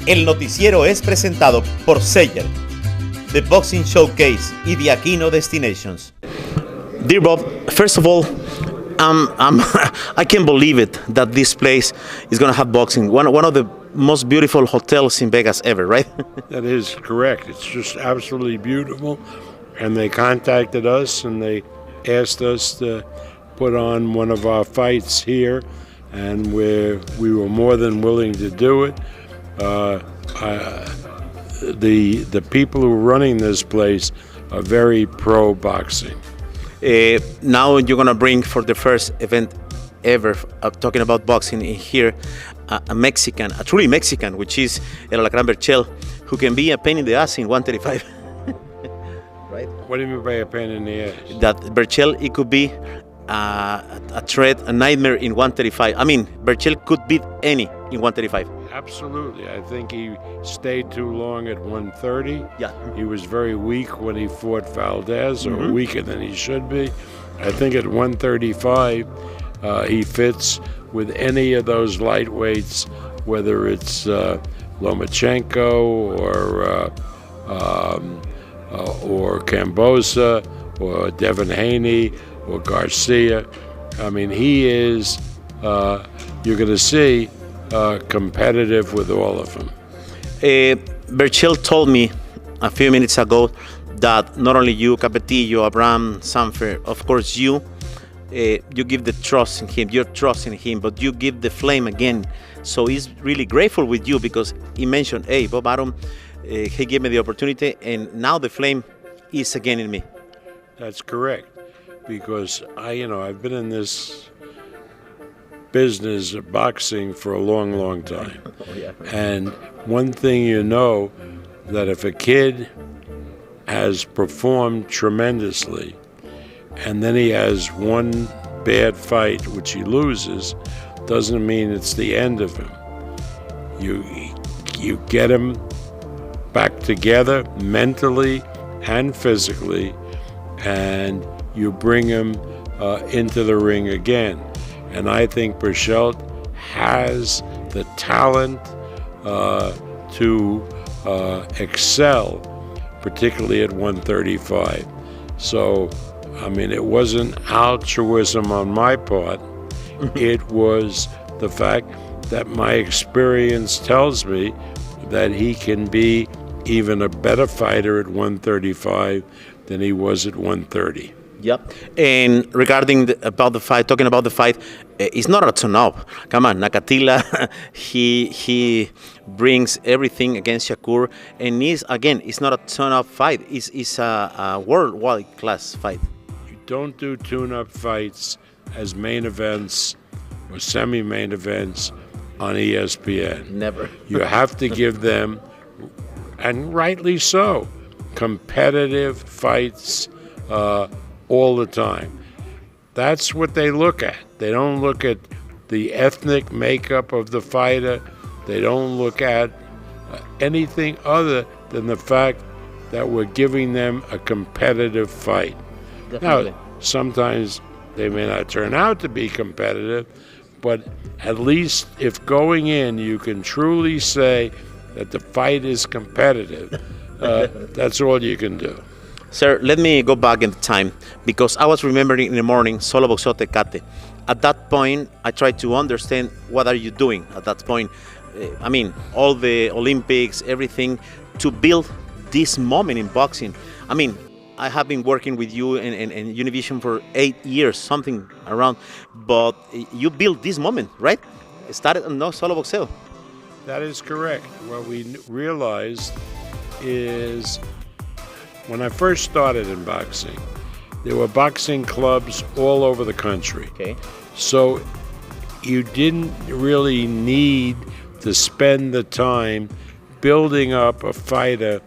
El noticiero es presentado por SEYER, The Boxing Showcase y The Aquino Destinations. Dear Bob, first of all, I can't believe it that this place is going to have boxing. One of the most beautiful hotels in Vegas ever, right? That is correct. It's just absolutely beautiful. And they contacted us and they asked us to put on one of our fights here, and we were more than willing to do it. The people who are running this place are very pro boxing. Now you're gonna bring for the first event ever talking about boxing here a Mexican, a truly Mexican, which is El Arum de Berchelt, who can be a pain in the ass in 135. Right? What do you mean by a pain in the ass? That Berchelt, it could be a threat, a nightmare in 135. I mean, Berchelt could beat any in 135. Absolutely. I think he stayed too long at 130. Yeah. He was very weak when he fought Valdez, or weaker than he should be. I think at 135, he fits with any of those lightweights, whether it's Lomachenko or Cambosa or Devin Haney or Garcia. I mean, he is, you're going to see, competitive with all of them. Berchelt told me a few minutes ago that not only you, Capetillo, Abraham, Sanfer, of course you give the trust in him, you're trusting him, but you give the flame again. So he's really grateful with you because he mentioned, hey, Bob Arum, he gave me the opportunity and now the flame is again in me. That's correct, because I've been in this business of boxing for a long, long time. Oh, yeah. And one thing that if a kid has performed tremendously and then he has one bad fight which he loses, doesn't mean it's the end of him. You get him back together mentally and physically, and you bring him into the ring again. And I think Berchelt has the talent to excel, particularly at 135. So, I mean, it wasn't altruism on my part. It was the fact that my experience tells me that he can be even a better fighter at 135 than he was at 130. Yep. And regarding talking about the fight, it's not a turn-up. Come on, Nakatila, he brings everything against Shakur, and it's not a turn-up fight. It's a worldwide class fight. You don't do tune-up fights as main events or semi-main events on ESPN. Never. You have to give them, and rightly so, competitive fights all the time. That's what they look at. They don't look at the ethnic makeup of the fighter. They don't look at anything other than the fact that we're giving them a competitive fight. Definitely. Now, sometimes they may not turn out to be competitive, but at least if going in you can truly say that the fight is competitive, that's all you can do. Sir, let me go back in time, because I was remembering in the morning, Solo Boxeo Tecate. At that point, I tried to understand what are you doing at that point. I mean, all the Olympics, everything, to build this moment in boxing. I mean, I have been working with you in Univision for 8 years, something around, but you built this moment, right? It started on Solo Boxeo. That is correct. What we realized is, when I first started in boxing, there were boxing clubs all over the country. Okay. So you didn't really need to spend the time building up a fighter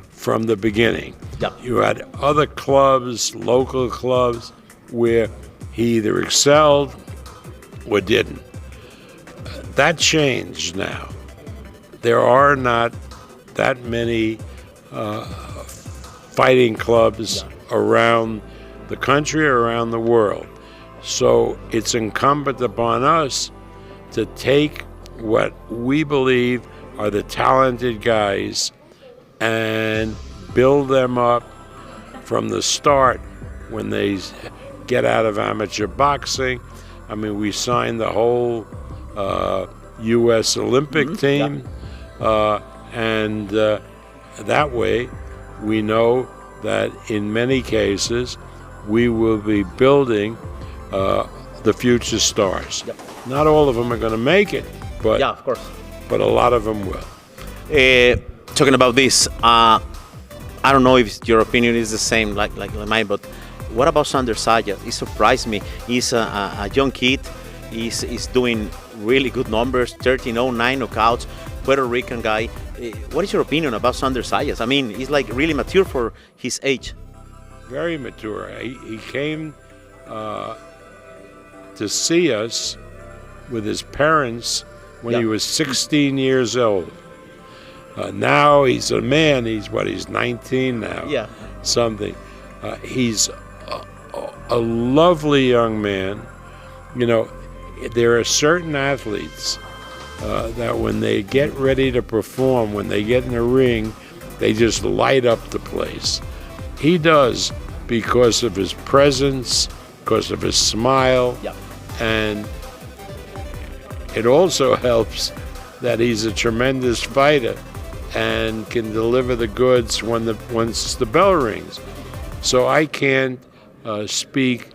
from the beginning. Yep. You had other clubs, local clubs, where he either excelled or didn't. That changed now. There are not that many fighting clubs around the country or around the world. So it's incumbent upon us to take what we believe are the talented guys and build them up from the start when they get out of amateur boxing. I mean, we signed the whole U.S. Olympic team, and that way we know that in many cases we will be building the future stars. Yep. Not all of them are going to make it, but Yeah, of course. but a lot of them will. Talking about this, I don't know if your opinion is the same like mine, but what about Sander Sayas? He surprised me. He's a young kid. He's doing really good numbers, 1309 knockouts, Puerto Rican guy. What is your opinion about Sander Sayas? I mean, he's like really mature for his age. Very mature. He came to see us with his parents when he was 16 years old. Now he's a man. He's 19 now. Yeah. Something. He's a lovely young man. You know, there are certain athletes that when they get ready to perform, when they get in the ring, they just light up the place. He does because of his presence, because of his smile, and it also helps that he's a tremendous fighter and can deliver the goods once the bell rings. So I can't speak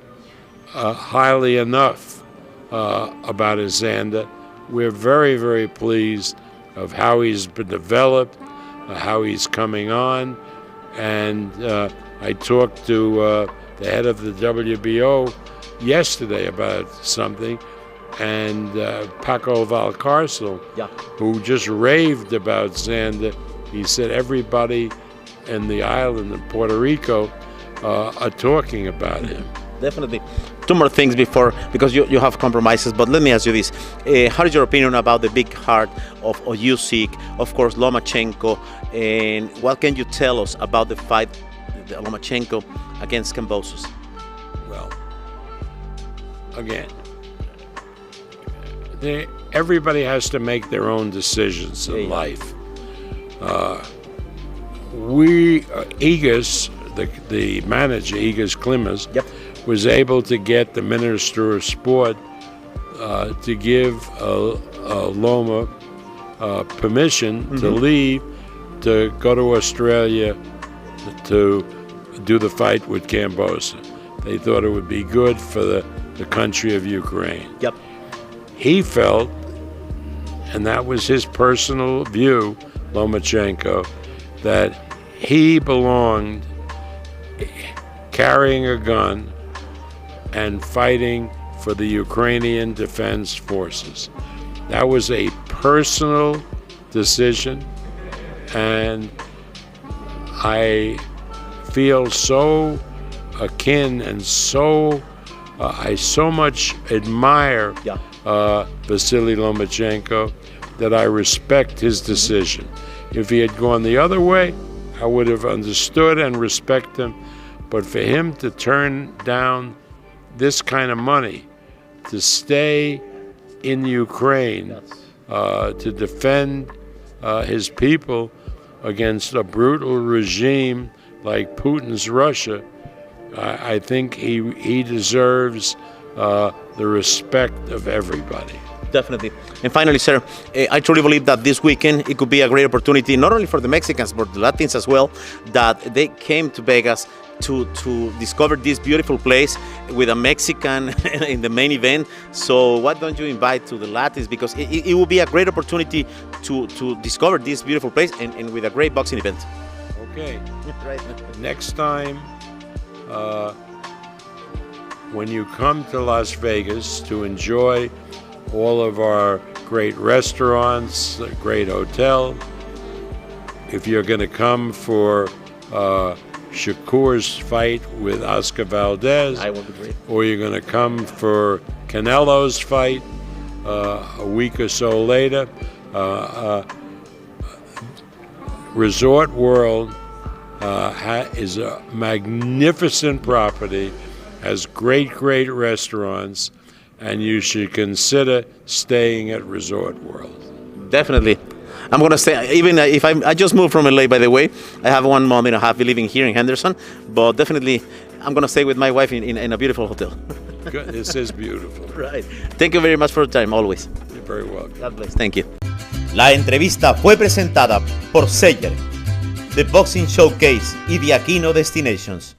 highly enough about Xander. We're very, very pleased of how he's been developed, how he's coming on, and I talked to the head of the WBO yesterday about something, and Paco Valcarcel, who just raved about Xander. He said everybody in the island of Puerto Rico are talking about him. Definitely. Two more things before, because you have compromises, but let me ask you this. How is your opinion about the big heart of Usyk, of course, Lomachenko, and what can you tell us about the fight, the Lomachenko against Kambosos? Well, again, everybody has to make their own decisions in life. Egas, the manager, Egas Klimas, was able to get the Minister of Sport to give Loma permission to leave to go to Australia to do the fight with Kambosos. They thought it would be good for the country of Ukraine. He felt, and that was his personal view, Lomachenko, that he belonged carrying a gun and fighting for the Ukrainian Defense Forces. That was a personal decision, and I feel so akin and I so much admire Vasily Lomachenko that I respect his decision. If he had gone the other way, I would have understood and respect him. But for him to turn down this kind of money, to stay in Ukraine, to defend his people against a brutal regime like Putin's Russia, I think he deserves the respect of everybody. Definitely. And finally, sir, I truly believe that this weekend it could be a great opportunity, not only for the Mexicans, but the Latins as well, that they came to Vegas to discover this beautiful place with a Mexican in the main event. So why don't you invite to the Latins, because it will be a great opportunity to discover this beautiful place and with a great boxing event. Okay. Next time, when you come to Las Vegas to enjoy all of our great restaurants, a great hotel, if you're going to come for Shakur's fight with Oscar Valdez, I will agree. Or you're going to come for Canelo's fight a week or so later, Resort World is a magnificent property, has great restaurants, and you should consider staying at Resort World. Definitely. I'm gonna stay. Even if I just moved from LA, by the way, I have 1 month and a half living here in Henderson, but definitely I'm gonna stay with my wife in a beautiful hotel. Good. This is beautiful. Right. Thank you very much for your time. Always. You're very welcome. God bless. Thank you. La entrevista fue presentada por SEYER, The Boxing Showcase y The Aquino Destinations.